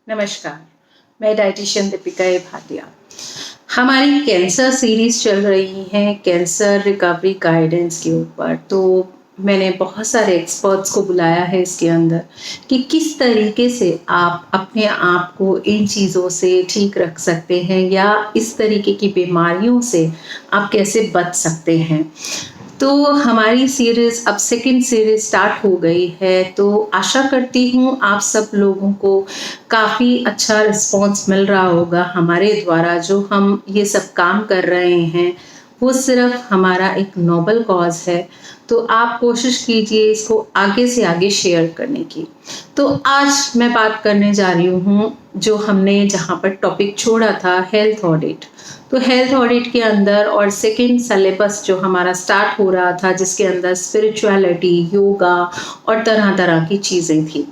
नमस्कार, मैं डाइटिशियन दीपिका ए भाटिया। हमारी कैंसर सीरीज चल रही है कैंसर रिकवरी गाइडेंस के ऊपर। तो मैंने बहुत सारे एक्सपर्ट्स को बुलाया है इसके अंदर कि किस तरीके से आप अपने आप को इन चीज़ों से ठीक रख सकते हैं या इस तरीके की बीमारियों से आप कैसे बच सकते हैं। तो हमारी सीरीज़ अब सेकंड सीरीज़ स्टार्ट हो गई है, तो आशा करती हूँ आप सब लोगों को काफ़ी अच्छा रिस्पॉन्स मिल रहा होगा हमारे द्वारा। जो हम ये सब काम कर रहे हैं वो सिर्फ हमारा एक नोबल कॉज है, तो आप कोशिश कीजिए इसको आगे से आगे शेयर करने की। तो आज मैं बात करने जा रही हूँ जो हमने जहाँ पर टॉपिक छोड़ा था, हेल्थ ऑडिट। तो हेल्थ ऑडिट के अंदर और सेकंड सिलेबस जो हमारा स्टार्ट हो रहा था जिसके अंदर स्पिरिचुअलिटी, योगा और तरह तरह की चीज़ें थी।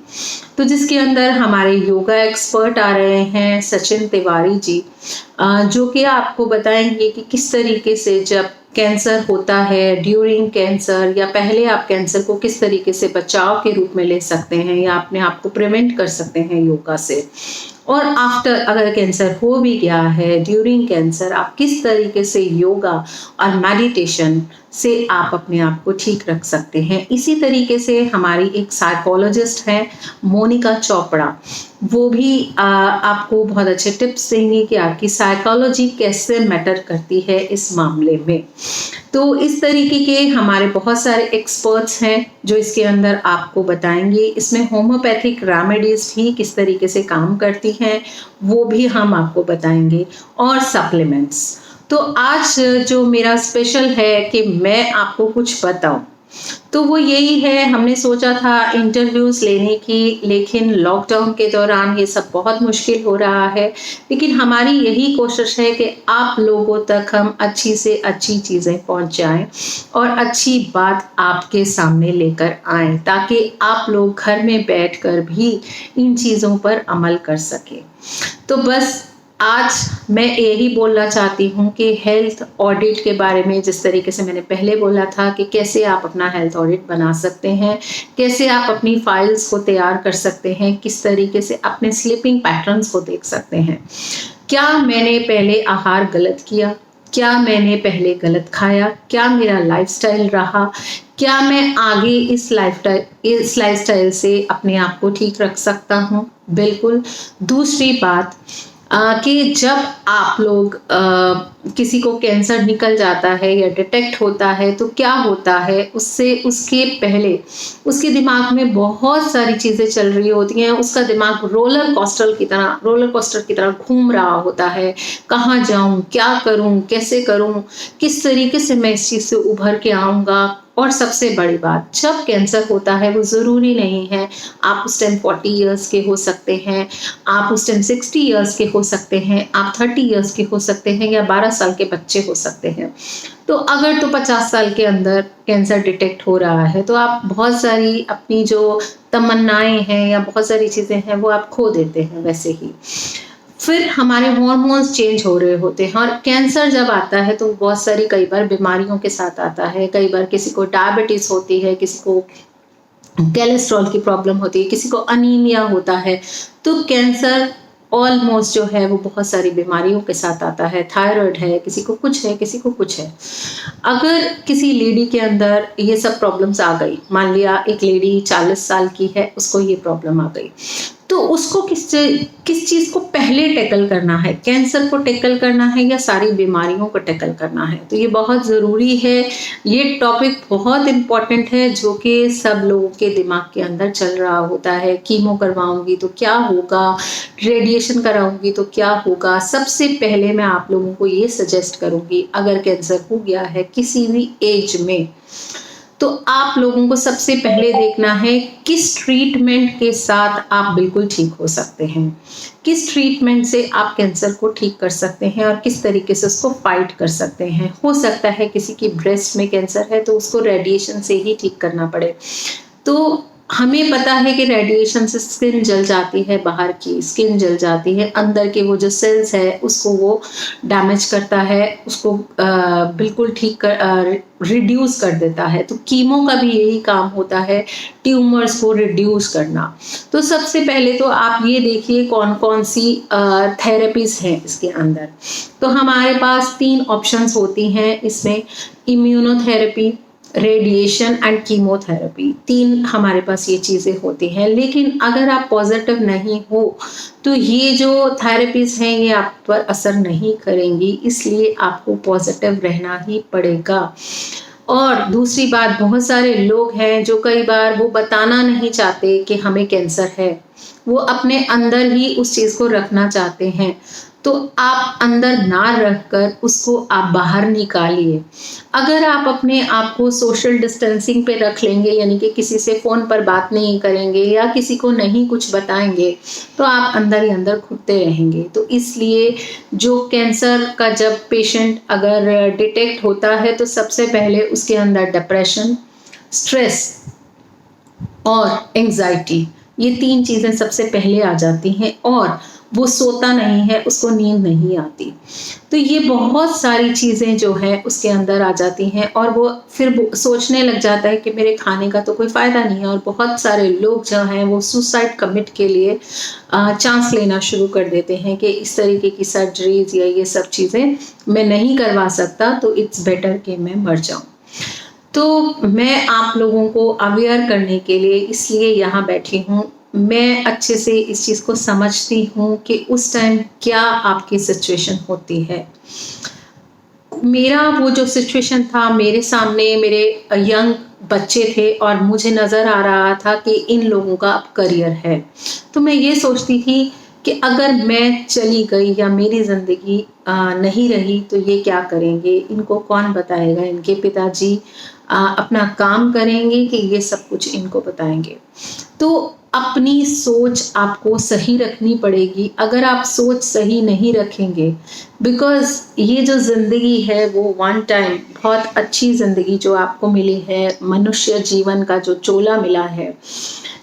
तो जिसके अंदर हमारे योगा एक्सपर्ट आ रहे हैं सचिन तिवारी जी, जो कि आपको बताएंगे कि किस तरीके से जब कैंसर होता है, ड्यूरिंग कैंसर या पहले आप कैंसर को किस तरीके से बचाव के रूप में ले सकते हैं या अपने आप को प्रिवेंट कर सकते हैं योगा से। और आफ्टर अगर कैंसर हो भी गया है, ड्यूरिंग कैंसर आप किस तरीके से योगा और मेडिटेशन से आप अपने आप को ठीक रख सकते हैं। इसी तरीके से हमारी एक साइकोलॉजिस्ट है मोनिका चोपड़ा, वो भी आपको बहुत अच्छे टिप्स देंगी कि आपकी साइकोलॉजी कैसे मैटर करती है इस मामले में। तो इस तरीके के हमारे बहुत सारे एक्सपर्ट्स हैं जो इसके अंदर आपको बताएंगे। इसमें होम्योपैथिक रेमेडीज भी किस तरीके से काम करती हैं वो भी हम आपको बताएंगे, और सप्लीमेंट्स। तो आज जो मेरा स्पेशल है कि मैं आपको कुछ बताऊं, तो वो यही है, हमने सोचा था इंटरव्यूज़ लेने की, लेकिन लॉकडाउन के दौरान ये सब बहुत मुश्किल हो रहा है। लेकिन हमारी यही कोशिश है कि आप लोगों तक हम अच्छी से अच्छी चीज़ें पहुंचाएं और अच्छी बात आपके सामने लेकर आएं, ताकि आप लोग घर में बैठकर भी इन चीज़ों पर अमल कर सकें। तो बस आज मैं यही बोलना चाहती हूँ कि हेल्थ ऑडिट के बारे में, जिस तरीके से मैंने पहले बोला था कि कैसे आप अपना हेल्थ ऑडिट बना सकते हैं, कैसे आप अपनी फाइल्स को तैयार कर सकते हैं, किस तरीके से अपने स्लीपिंग पैटर्न्स को देख सकते हैं। क्या मैंने पहले आहार गलत किया, क्या मैंने पहले गलत खाया, क्या मेरा लाइफस्टाइल रहा, क्या मैं आगे इस लाइफस्टाइल से अपने आप को ठीक रख सकता हूँ। बिल्कुल। दूसरी बात कि जब आप लोग किसी को कैंसर निकल जाता है या डिटेक्ट होता है तो क्या होता है, उससे उसके पहले उसके दिमाग में बहुत सारी चीज़ें चल रही होती हैं। उसका दिमाग रोलर कोस्टर की तरह घूम रहा होता है। कहाँ जाऊँ, क्या करूँ, कैसे करूँ, किस तरीके से मैं इस चीज़ से उभर के आऊँगा। और सबसे बड़ी बात, जब कैंसर होता है वो ज़रूरी नहीं है आप उस टाइम 40 इयर्स के हो सकते हैं, आप उस टाइम 60 इयर्स के हो सकते हैं, आप 30 इयर्स के हो सकते हैं या 12 साल के बच्चे हो सकते हैं। तो अगर तो 50 साल के अंदर कैंसर डिटेक्ट हो रहा है तो आप बहुत सारी अपनी जो तमन्नाएं हैं या बहुत सारी चीज़ें हैं वो आप खो देते हैं वैसे ही। फिर हमारे हार्मोन्स चेंज हो रहे होते हैं, और कैंसर जब आता है तो बहुत सारी कई बार बीमारियों के साथ आता है। कई बार किसी को डायबिटीज़ होती है, किसी को कोलेस्ट्रॉल की प्रॉब्लम होती है, किसी को अनीमिया होता है। तो कैंसर ऑलमोस्ट जो है वो बहुत सारी बीमारियों के साथ आता है। थायराइड है, किसी को कुछ है, किसी को कुछ है। अगर किसी लेडी के अंदर ये सब प्रॉब्लम्स आ गई, मान लिया एक लेडी 40 साल की है, उसको ये प्रॉब्लम आ गई, तो उसको किस चीज़ को पहले टैकल करना है, कैंसर को टैकल करना है या सारी बीमारियों को टैकल करना है। तो ये बहुत ज़रूरी है, ये टॉपिक बहुत इम्पॉर्टेंट है जो कि सब लोगों के दिमाग के अंदर चल रहा होता है। कीमो करवाऊंगी तो क्या होगा, रेडिएशन कराऊंगी तो क्या होगा। सबसे पहले मैं आप लोगों को ये सजेस्ट करूंगी, अगर कैंसर हो गया है किसी भी एज में, तो आप लोगों को सबसे पहले देखना है किस ट्रीटमेंट के साथ आप बिल्कुल ठीक हो सकते हैं, किस ट्रीटमेंट से आप कैंसर को ठीक कर सकते हैं और किस तरीके से उसको फाइट कर सकते हैं। हो सकता है किसी की ब्रेस्ट में कैंसर है तो उसको रेडिएशन से ही ठीक करना पड़े। तो हमें पता है कि रेडिएशन से स्किन जल जाती है, बाहर की स्किन जल जाती है, अंदर के वो जो सेल्स है उसको वो डैमेज करता है, उसको बिल्कुल ठीक कर रिड्यूस कर देता है। तो कीमो का भी यही काम होता है, ट्यूमर्स को रिड्यूस करना। तो सबसे पहले तो आप ये देखिए कौन कौन सी थेरेपीज हैं इसके अंदर। तो हमारे पास 3 ऑप्शंस होती हैं इसमें, इम्यूनोथेरेपी, रेडिएशन एंड कीमोथेरेपी, 3 हमारे पास ये चीज़ें होती हैं। लेकिन अगर आप पॉजिटिव नहीं हो तो ये जो थेरेपीज हैं ये आप पर असर नहीं करेंगी, इसलिए आपको पॉजिटिव रहना ही पड़ेगा। और दूसरी बात, बहुत सारे लोग हैं जो कई बार वो बताना नहीं चाहते कि हमें कैंसर है, वो अपने अंदर ही उस चीज़ को रखना चाहते हैं। तो आप अंदर ना रखकर उसको आप बाहर निकालिए। अगर आप अपने आप को सोशल डिस्टेंसिंग पे रख लेंगे, यानी कि किसी से फ़ोन पर बात नहीं करेंगे या किसी को नहीं कुछ बताएंगे, तो आप अंदर ही अंदर घुटते रहेंगे। तो इसलिए जो कैंसर का जब पेशेंट अगर डिटेक्ट होता है तो सबसे पहले उसके अंदर डिप्रेशन, स्ट्रेस और एंजाइटी, ये 3 चीज़ें सबसे पहले आ जाती हैं, और वो सोता नहीं है, उसको नींद नहीं आती। तो ये बहुत सारी चीज़ें जो हैं उसके अंदर आ जाती हैं, और वो फिर वो सोचने लग जाता है कि मेरे खाने का तो कोई फ़ायदा नहीं है। और बहुत सारे लोग जो हैं वो सुसाइड कमिट के लिए चांस लेना शुरू कर देते हैं कि इस तरीके की सर्जरीज या ये सब चीज़ें मैं नहीं करवा सकता, तो इट्स बेटर कि मैं मर जाऊँ। तो मैं आप लोगों को अवेयर करने के लिए इसलिए यहाँ बैठी हूँ। मैं अच्छे से इस चीज़ को समझती हूँ कि उस टाइम क्या आपकी सिचुएशन होती है। मेरा वो जो सिचुएशन था, मेरे सामने मेरे यंग बच्चे थे और मुझे नज़र आ रहा था कि इन लोगों का अब करियर है। तो मैं ये सोचती थी कि अगर मैं चली गई या मेरी ज़िंदगी नहीं रही तो ये क्या करेंगे, इनको कौन बताएगा, इनके पिताजी अपना काम करेंगे कि ये सब कुछ इनको बताएंगे। तो अपनी सोच आपको सही रखनी पड़ेगी। अगर आप सोच सही नहीं रखेंगे, बिकॉज़ ये जो ज़िंदगी है वो वन टाइम, बहुत अच्छी ज़िंदगी जो आपको मिली है, मनुष्य जीवन का जो चोला मिला है,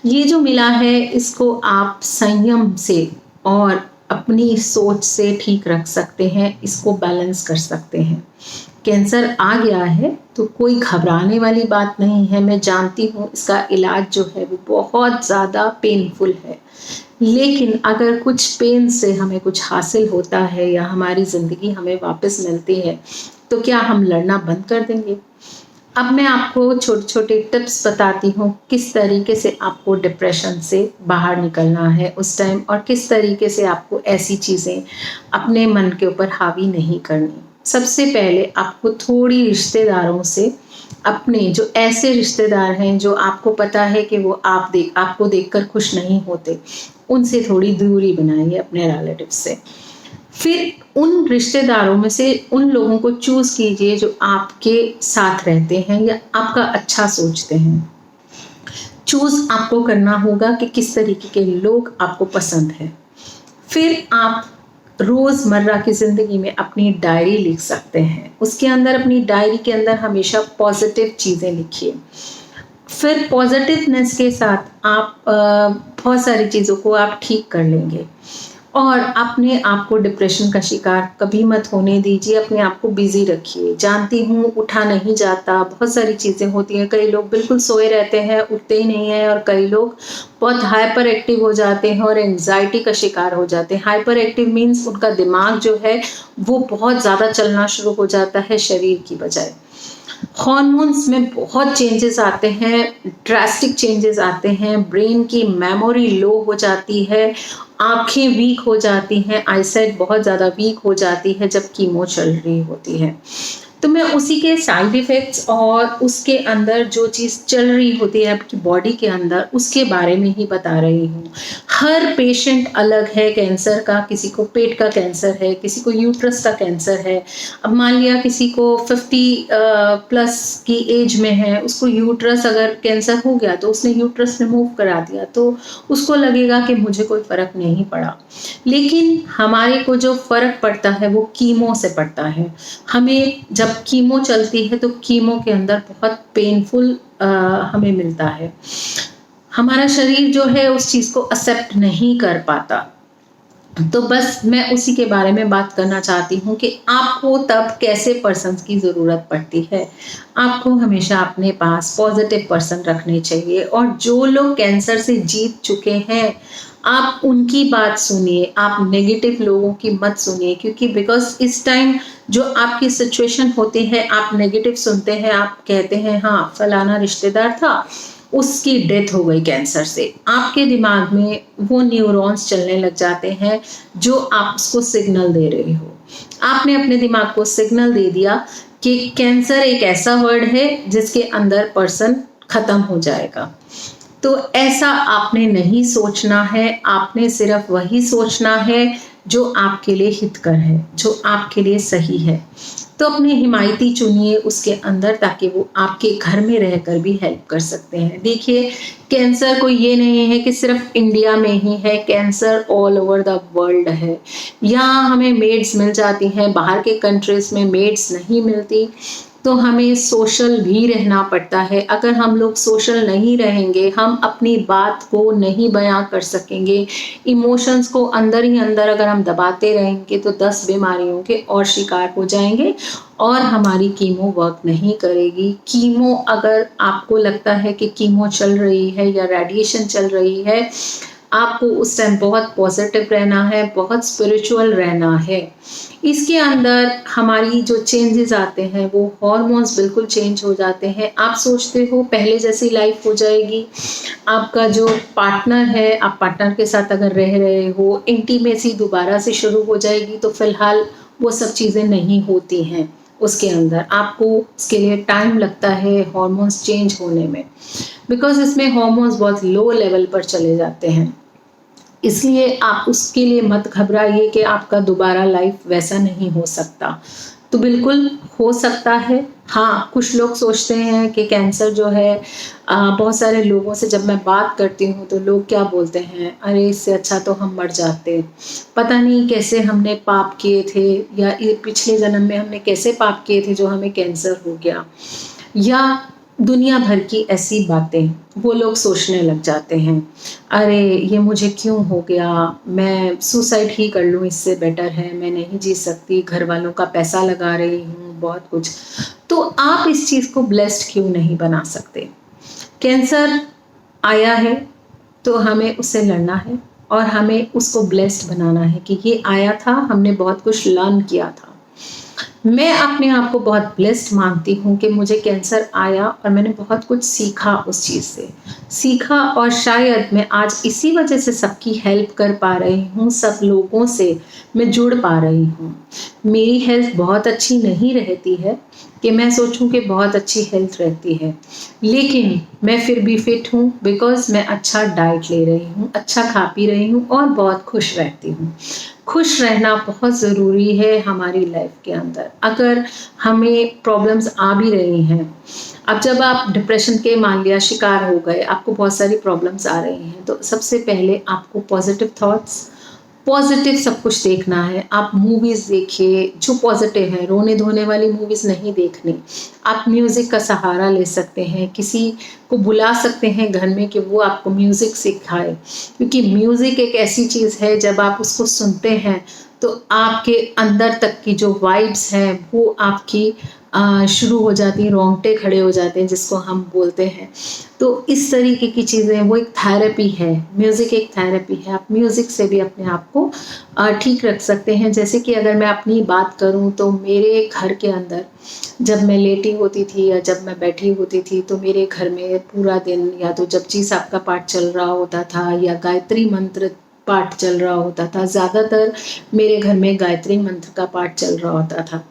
ये जो मिला है इसको आप संयम से और अपनी सोच से ठीक रख सकते हैं, इसको बैलेंस कर सकते हैं। कैंसर आ गया है तो कोई घबराने वाली बात नहीं है। मैं जानती हूँ इसका इलाज जो है वो बहुत ज़्यादा पेनफुल है, लेकिन अगर कुछ पेन से हमें कुछ हासिल होता है या हमारी ज़िंदगी हमें वापस मिलती है, तो क्या हम लड़ना बंद कर देंगे? अब मैं आपको छोटे छोटे टिप्स बताती हूँ किस तरीके से आपको डिप्रेशन से बाहर निकलना है उस टाइम, और किस तरीके से आपको ऐसी चीज़ें अपने मन के ऊपर हावी नहीं करनी। सबसे पहले आपको थोड़ी रिश्तेदारों से, अपने जो ऐसे रिश्तेदार हैं जो आपको पता है कि वो आपको देखकर खुश नहीं होते, उनसे थोड़ी दूरी बनाइए अपने रिलेटिव से। फिर उन रिश्तेदारों में से उन लोगों को चूज़ कीजिए जो आपके साथ रहते हैं या आपका अच्छा सोचते हैं। चूज़ आपको करना होगा कि किस तरीके के लोग आपको पसंद हैं। फिर आप रोज़मर्रा की ज़िंदगी में अपनी डायरी लिख सकते हैं। उसके अंदर, अपनी डायरी के अंदर हमेशा पॉजिटिव चीज़ें लिखिए। फिर पॉजिटिवनेस के साथ आप बहुत सारी चीज़ों को आप ठीक कर लेंगे, और अपने आप को डिप्रेशन का शिकार कभी मत होने दीजिए। अपने आप को बिजी रखिए। जानती हूँ उठा नहीं जाता, बहुत सारी चीज़ें होती हैं, कई लोग बिल्कुल सोए रहते हैं, उठते ही नहीं हैं, और कई लोग बहुत हाइपर एक्टिव हो जाते हैं और एंजाइटी का शिकार हो जाते हैं। हाइपर एक्टिव मीन्स उनका दिमाग जो है वो बहुत ज़्यादा चलना शुरू हो जाता है शरीर की बजाय। हॉर्मोन्स में बहुत चेंजेस आते हैं, ड्रास्टिक चेंजेस आते हैं, ब्रेन की मेमोरी लो हो जाती है, आंखें वीक हो जाती हैं, आईसाइट बहुत ज़्यादा वीक हो जाती है जब कीमो चल रही होती है। तो मैं उसी के साइड इफ़ेक्ट्स और उसके अंदर जो चीज़ चल रही होती है आपकी बॉडी के अंदर, उसके बारे में ही बता रही हूँ। हर पेशेंट अलग है कैंसर का, किसी को पेट का कैंसर है, किसी को यूट्रस का कैंसर है। अब मान लिया किसी को 50 प्लस की एज में है, उसको यूट्रस अगर कैंसर हो गया तो उसने यूट्रस रिमूव करा दिया, तो उसको लगेगा कि मुझे कोई फ़र्क नहीं पड़ा। लेकिन हमारे को जो फ़र्क पड़ता है वो कीमो से पड़ता है। हमें जब कीमो चलती है तो कीमो के अंदर बहुत पेनफुल हमें मिलता है। हमारा शरीर जो है उस चीज़ को एक्सेप्ट नहीं कर पाता। तो बस मैं उसी के बारे में बात करना चाहती हूँ कि आपको तब कैसे पर्सन्स की ज़रूरत पड़ती है। आपको हमेशा अपने पास पॉजिटिव पर्सन रखने चाहिए, और जो लोग कैंसर से जीत चुके हैं आप उनकी बात सुनिए, आप नेगेटिव लोगों की मत सुनिए, क्योंकि बिकॉज इस टाइम जो आपकी सिचुएशन होती है आप नेगेटिव सुनते हैं, आप कहते हैं हाँ फलाना रिश्तेदार था उसकी डेथ हो गई कैंसर से, आपके दिमाग में वो न्यूरॉन्स चलने लग जाते हैं जो आप उसको सिग्नल दे रहे हो। आपने अपने दिमाग को सिग्नल दे दिया कि कैंसर एक ऐसा वर्ड है जिसके अंदर पर्सन खत्म हो जाएगा। तो ऐसा आपने नहीं सोचना है, आपने सिर्फ वही सोचना है जो आपके लिए हितकर है, जो आपके लिए सही है। तो अपने हिमायती चुनिए उसके अंदर, ताकि वो आपके घर में रहकर भी हेल्प कर सकते हैं। देखिए कैंसर कोई ये नहीं है कि सिर्फ इंडिया में ही है, cancer all over the world है। यहाँ हमें मेड्स मिल जाती हैं, बाहर के कंट्रीज में मेड्स नहीं मिलती, तो हमें सोशल भी रहना पड़ता है। अगर हम लोग सोशल नहीं रहेंगे, हम अपनी बात को नहीं बयां कर सकेंगे, इमोशंस को अंदर ही अंदर अगर हम दबाते रहेंगे तो 10 बीमारियों के और शिकार हो जाएंगे और हमारी कीमो वर्क नहीं करेगी। कीमो, अगर आपको लगता है कि कीमो चल रही है या रेडिएशन चल रही है, आपको उस टाइम बहुत पॉजिटिव रहना है, बहुत स्पिरिचुअल रहना है। इसके अंदर हमारी जो चेंजेस आते हैं वो हॉर्मोन्स बिल्कुल चेंज हो जाते हैं। आप सोचते हो पहले जैसी लाइफ हो जाएगी, आपका जो पार्टनर है, आप पार्टनर के साथ अगर रह रहे हो, इंटीमेसी दोबारा से शुरू हो जाएगी, तो फिलहाल वो सब चीज़ें नहीं होती हैं। उसके अंदर आपको उसके लिए टाइम लगता है हॉर्मोन्स चेंज होने में, बिकॉज इसमें हॉर्मोन्स बहुत लो लेवल पर चले जाते हैं। इसलिए आप उसके लिए मत घबराइए कि आपका दोबारा लाइफ वैसा नहीं हो सकता। तो बिल्कुल हो सकता है। हाँ, कुछ लोग सोचते हैं कि कैंसर जो है, बहुत सारे लोगों से जब मैं बात करती हूँ तो लोग क्या बोलते हैं, अरे इससे अच्छा तो हम मर जाते, पता नहीं कैसे हमने पाप किए थे, या ये पिछले जन्म में हमने कैसे पाप किए थे जो हमें कैंसर हो गया, या दुनिया भर की ऐसी बातें वो लोग सोचने लग जाते हैं। अरे ये मुझे क्यों हो गया, मैं सुसाइड ही कर लूँ, इससे बेटर है, मैं नहीं जी सकती, घर वालों का पैसा लगा रही हूँ, बहुत कुछ। तो आप इस चीज़ को ब्लेस्ड क्यों नहीं बना सकते? कैंसर आया है तो हमें उससे लड़ना है और हमें उसको ब्लेस्ड बनाना है कि ये आया था, हमने बहुत कुछ लर्न किया था। मैं अपने आप को बहुत ब्लेस्ड मानती हूँ कि मुझे कैंसर आया और मैंने बहुत कुछ सीखा, उस चीज़ से सीखा, और शायद मैं आज इसी वजह से सबकी हेल्प कर पा रही हूँ, सब लोगों से मैं जुड़ पा रही हूँ। मेरी हेल्थ बहुत अच्छी नहीं रहती है कि मैं सोचूं कि बहुत अच्छी हेल्थ रहती है, लेकिन मैं फिर भी फिट हूँ, बिकॉज मैं अच्छा डाइट ले रही हूँ, अच्छा खा पी रही हूँ और बहुत खुश रहती हूँ। खुश रहना बहुत ज़रूरी है हमारी लाइफ के अंदर। अगर हमें प्रॉब्लम्स आ भी रही हैं, अब जब आप डिप्रेशन के मान लिया शिकार हो गए, आपको बहुत सारी प्रॉब्लम्स आ रही हैं, तो सबसे पहले आपको पॉजिटिव थॉट्स, पॉजिटिव सब कुछ देखना है। आप मूवीज़ देखिए जो पॉजिटिव है, रोने धोने वाली मूवीज़ नहीं देखनी। आप म्यूज़िक का सहारा ले सकते हैं, किसी को बुला सकते हैं घर में कि वो आपको म्यूज़िक सिखाए, क्योंकि म्यूज़िक एक ऐसी चीज़ है जब आप उसको सुनते हैं तो आपके अंदर तक की जो वाइब्स हैं वो आपकी शुरू हो जाती हैं, रोंगटे खड़े हो जाते हैं जिसको हम बोलते हैं। तो इस तरीके की चीज़ें, वो एक थेरेपी है, म्यूज़िक एक थेरेपी है। आप म्यूज़िक से भी अपने आप को ठीक रख सकते हैं। जैसे कि अगर मैं अपनी बात करूं तो मेरे घर के अंदर जब मैं लेटी होती थी या जब मैं बैठी होती थी, तो मेरे घर में पूरा दिन या तो जपजी साहब का पाठ चल रहा होता था या गायत्री मंत्र पाठ चल रहा होता था। ज़्यादातर मेरे घर में गायत्री मंत्र का पाठ चल रहा होता था,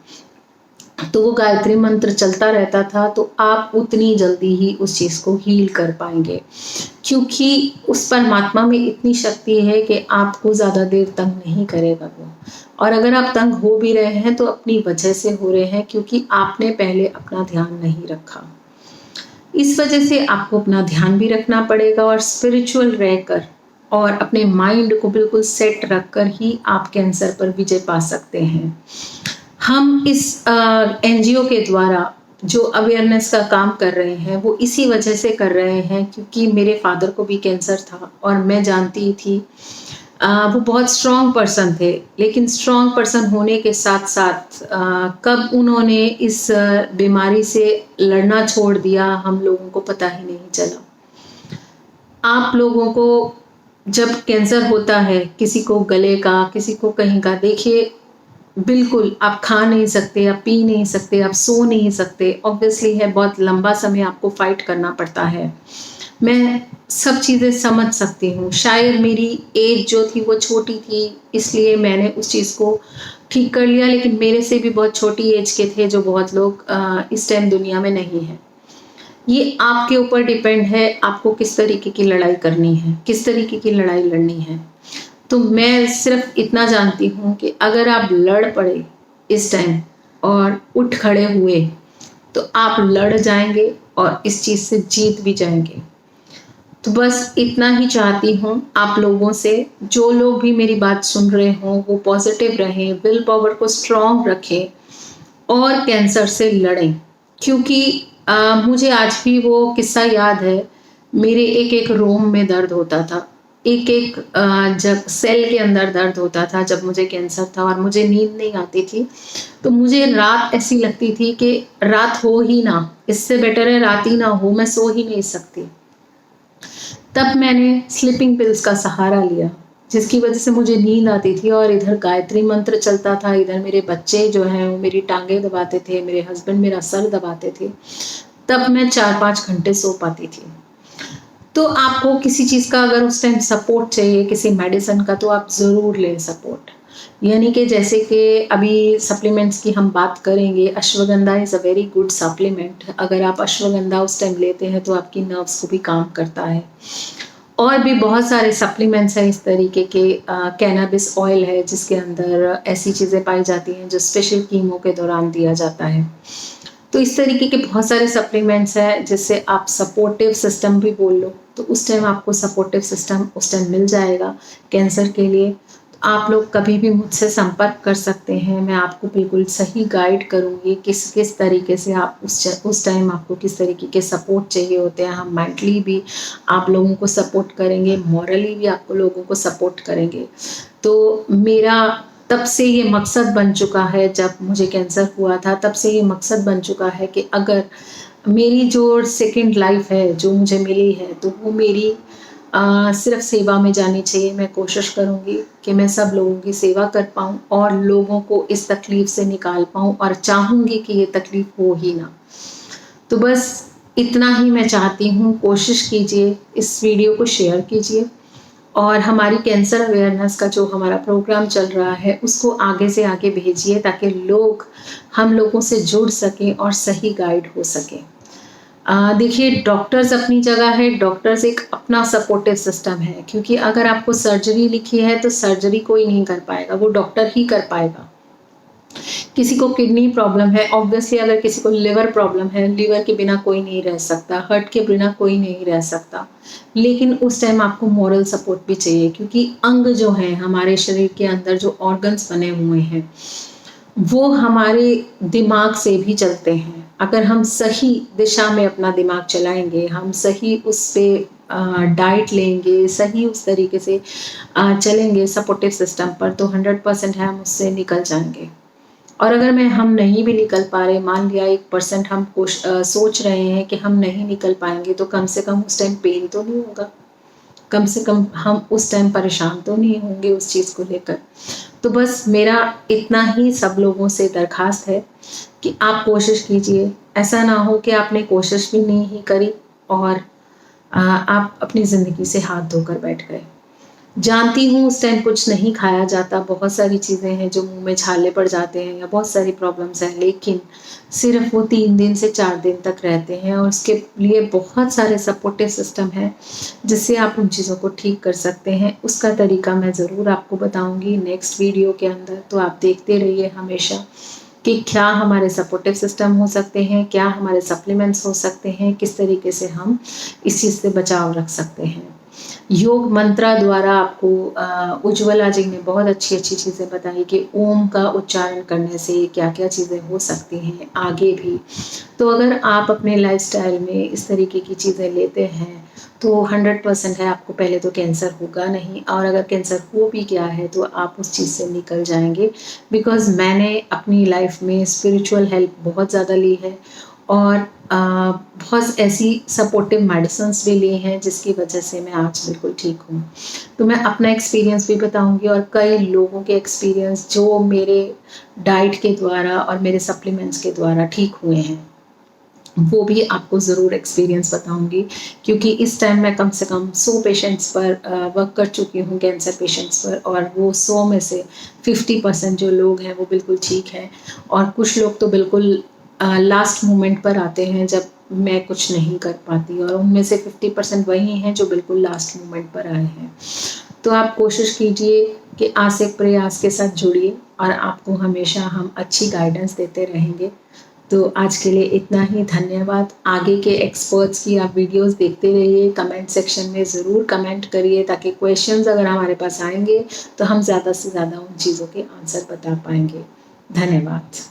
तो वो गायत्री मंत्र चलता रहता था। तो आप उतनी जल्दी ही उस चीज़ को हील कर पाएंगे, क्योंकि उस परमात्मा में इतनी शक्ति है कि आपको ज़्यादा देर तंग नहीं करेगा वो। और अगर आप तंग हो भी रहे हैं तो अपनी वजह से हो रहे हैं, क्योंकि आपने पहले अपना ध्यान नहीं रखा। इस वजह से आपको अपना ध्यान भी रखना पड़ेगा, और स्पिरिचुअल रहकर और अपने माइंड को बिल्कुल सेट रखकर ही आप कैंसर पर विजय पा सकते हैं। हम इस एनजीओ के द्वारा जो अवेयरनेस का काम कर रहे हैं वो इसी वजह से कर रहे हैं क्योंकि मेरे फादर को भी कैंसर था और मैं जानती थी वो बहुत स्ट्रॉन्ग पर्सन थे, लेकिन स्ट्रॉन्ग पर्सन होने के साथ साथ कब उन्होंने इस बीमारी से लड़ना छोड़ दिया हम लोगों को पता ही नहीं चला। आप लोगों को जब कैंसर होता है, किसी को गले का, किसी को कहीं का, देखिए बिल्कुल आप खा नहीं सकते, आप पी नहीं सकते, आप सो नहीं सकते, ऑब्वियसली है, बहुत लंबा समय आपको फाइट करना पड़ता है। मैं सब चीज़ें समझ सकती हूँ, शायद मेरी एज जो थी वो छोटी थी इसलिए मैंने उस चीज़ को ठीक कर लिया, लेकिन मेरे से भी बहुत छोटी एज के थे जो बहुत लोग इस टाइम दुनिया में नहीं है। ये आपके ऊपर डिपेंड है, आपको किस तरीके की लड़ाई करनी है, किस तरीके की लड़ाई लड़नी है। तो मैं सिर्फ इतना जानती हूँ कि अगर आप लड़ पड़े इस टाइम और उठ खड़े हुए तो आप लड़ जाएंगे और इस चीज़ से जीत भी जाएंगे। तो बस इतना ही चाहती हूँ आप लोगों से, जो लोग भी मेरी बात सुन रहे हों वो पॉजिटिव रहें, विल पावर को स्ट्रॉन्ग रखें और कैंसर से लड़ें। क्योंकि मुझे आज भी वो किस्सा याद है, मेरे एक एक रोम में दर्द होता था, एक एक जब सेल के अंदर दर्द होता था जब मुझे कैंसर था और मुझे नींद नहीं आती थी। तो मुझे रात ऐसी लगती थी कि रात हो ही ना, इससे बेटर है रात ही ना हो, मैं सो ही नहीं सकती। तब मैंने स्लीपिंग पिल्स का सहारा लिया जिसकी वजह से मुझे नींद आती थी और इधर गायत्री मंत्र चलता था, इधर मेरे बच्चे जो हैं वो मेरी टांगे दबाते थे, मेरे हस्बैंड मेरा सर दबाते थे, तब मैं 4-5 घंटे सो पाती थी। तो आपको किसी चीज़ का अगर उस टाइम सपोर्ट चाहिए, किसी मेडिसिन का, तो आप ज़रूर लें सपोर्ट। यानी कि जैसे कि अभी सप्लीमेंट्स की हम बात करेंगे, ashwagandha is a very good supplement. अगर आप अश्वगंधा उस टाइम लेते हैं तो आपकी नर्व्स को भी काम करता है। और भी बहुत सारे सप्लीमेंट्स हैं इस तरीके के, कैनाबिस ऑयल है जिसके अंदर ऐसी चीज़ें पाई जाती हैं जो स्पेशल कीमो के दौरान दिया जाता है। तो इस तरीके के बहुत सारे सप्लीमेंट्स हैं जिससे आप सपोर्टिव सिस्टम भी बोल लो, तो उस टाइम आपको सपोर्टिव सिस्टम उस टाइम मिल जाएगा कैंसर के लिए। तो आप लोग कभी भी मुझसे संपर्क कर सकते हैं, मैं आपको बिल्कुल सही गाइड करूँगी किस किस तरीके से आप उस टाइम आपको किस तरीके के सपोर्ट चाहिए होते हैं। हम मेंटली भी आप लोगों को सपोर्ट करेंगे, मॉरली भी आपको लोगों को सपोर्ट करेंगे। तो मेरा तब से ये मकसद बन चुका है, जब मुझे कैंसर हुआ था तब से ये मकसद बन चुका है कि अगर मेरी जो सेकंड लाइफ है जो मुझे मिली है तो वो मेरी सिर्फ सेवा में जानी चाहिए। मैं कोशिश करूँगी कि मैं सब लोगों की सेवा कर पाऊँ और लोगों को इस तकलीफ़ से निकाल पाऊँ, और चाहूँगी कि ये तकलीफ़ हो ही ना। तो बस इतना ही मैं चाहती हूँ, कोशिश कीजिए, इस वीडियो को शेयर कीजिए और हमारी कैंसर अवेयरनेस का जो हमारा प्रोग्राम चल रहा है उसको आगे से आगे भेजिए ताकि लोग हम लोगों से जुड़ सकें और सही गाइड हो सकें। देखिए, डॉक्टर्स अपनी जगह है, डॉक्टर्स एक अपना सपोर्टिव सिस्टम है, क्योंकि अगर आपको सर्जरी लिखी है तो सर्जरी कोई नहीं कर पाएगा, वो डॉक्टर ही कर पाएगा। किसी को किडनी प्रॉब्लम है, ऑब्वियसली अगर किसी को लिवर प्रॉब्लम है, लिवर के बिना कोई नहीं रह सकता, हार्ट के बिना कोई नहीं रह सकता, लेकिन उस टाइम आपको मॉरल सपोर्ट भी चाहिए, क्योंकि अंग जो हैं हमारे शरीर के अंदर जो ऑर्गन्स बने हुए हैं वो हमारे दिमाग से भी चलते हैं। अगर हम सही दिशा में अपना दिमाग चलाएंगे, हम सही उस पर डाइट लेंगे, सही उस तरीके से चलेंगे सपोर्टिव सिस्टम पर, तो 100% है हम उससे निकल जाएंगे। और अगर हम नहीं भी निकल पा रहे, मान लिया 1% हम सोच रहे हैं कि हम नहीं निकल पाएंगे, तो कम से कम उस टाइम पेन तो नहीं होगा, कम से कम हम उस टाइम परेशान तो नहीं होंगे उस चीज़ को लेकर। तो बस मेरा इतना ही सब लोगों से दरखास्त है कि आप कोशिश कीजिए, ऐसा ना हो कि आपने कोशिश भी नहीं करी और आप अपनी ज़िंदगी से हाथ धोकर बैठ गए। जानती हूँ उस टाइम कुछ नहीं खाया जाता, बहुत सारी चीज़ें हैं जो मुंह में छाले पड़ जाते हैं या बहुत सारी प्रॉब्लम्स हैं, लेकिन सिर्फ वो 3 दिन से 4 दिन तक रहते हैं और उसके लिए बहुत सारे सपोर्टिव सिस्टम हैं जिससे आप उन चीज़ों को ठीक कर सकते हैं। उसका तरीका मैं ज़रूर आपको बताऊँगी नेक्स्ट वीडियो के अंदर, तो आप देखते रहिए हमेशा कि क्या हमारे सपोर्टिव सिस्टम हो सकते हैं, क्या हमारे सप्लीमेंट्स हो सकते हैं, किस तरीके से हम इस चीज़ से बचाव रख सकते हैं। योग मंत्रा द्वारा आपको उज्ज्वला जी ने बहुत अच्छी अच्छी चीज़ें बताई कि ओम का उच्चारण करने से क्या क्या चीज़ें हो सकती हैं आगे भी। तो अगर आप अपने लाइफस्टाइल में इस तरीके की चीज़ें लेते हैं तो 100% है आपको पहले तो कैंसर होगा नहीं, और अगर कैंसर हो भी गया है तो आप उस चीज़ से निकल जाएंगे। बिकॉज़ मैंने अपनी लाइफ में स्पिरिचुअल हेल्प बहुत ज़्यादा ली है, और बहुत ऐसी सपोर्टिव मेडिसिन्स भी ली हैं जिसकी वजह से मैं आज बिल्कुल ठीक हूँ। तो मैं अपना एक्सपीरियंस भी बताऊंगी और कई लोगों के एक्सपीरियंस जो मेरे डाइट के द्वारा और मेरे सप्लीमेंट्स के द्वारा ठीक हुए हैं, वो भी आपको ज़रूर एक्सपीरियंस बताऊंगी। क्योंकि इस टाइम मैं कम से कम 100 पेशेंट्स पर वर्क कर चुकी हूँ, कैंसर पेशेंट्स पर, और वो 100 में से 50% जो लोग हैं वो बिल्कुल ठीक हैं, और कुछ लोग तो बिल्कुल लास्ट मोमेंट पर आते हैं जब मैं कुछ नहीं कर पाती, और उनमें से 50% वही हैं जो बिल्कुल लास्ट मोमेंट पर आए हैं। तो आप कोशिश कीजिए कि आस एक प्रयास के साथ जुड़िए, और आपको हमेशा हम अच्छी गाइडेंस देते रहेंगे। तो आज के लिए इतना ही, धन्यवाद। आगे के एक्सपर्ट्स की आप वीडियोस देखते रहिए, कमेंट सेक्शन में ज़रूर कमेंट करिए ताकि क्वेश्चंस अगर हमारे पास आएंगे तो हम ज़्यादा से ज़्यादा उन चीज़ों के आंसर बता पाएंगे। धन्यवाद।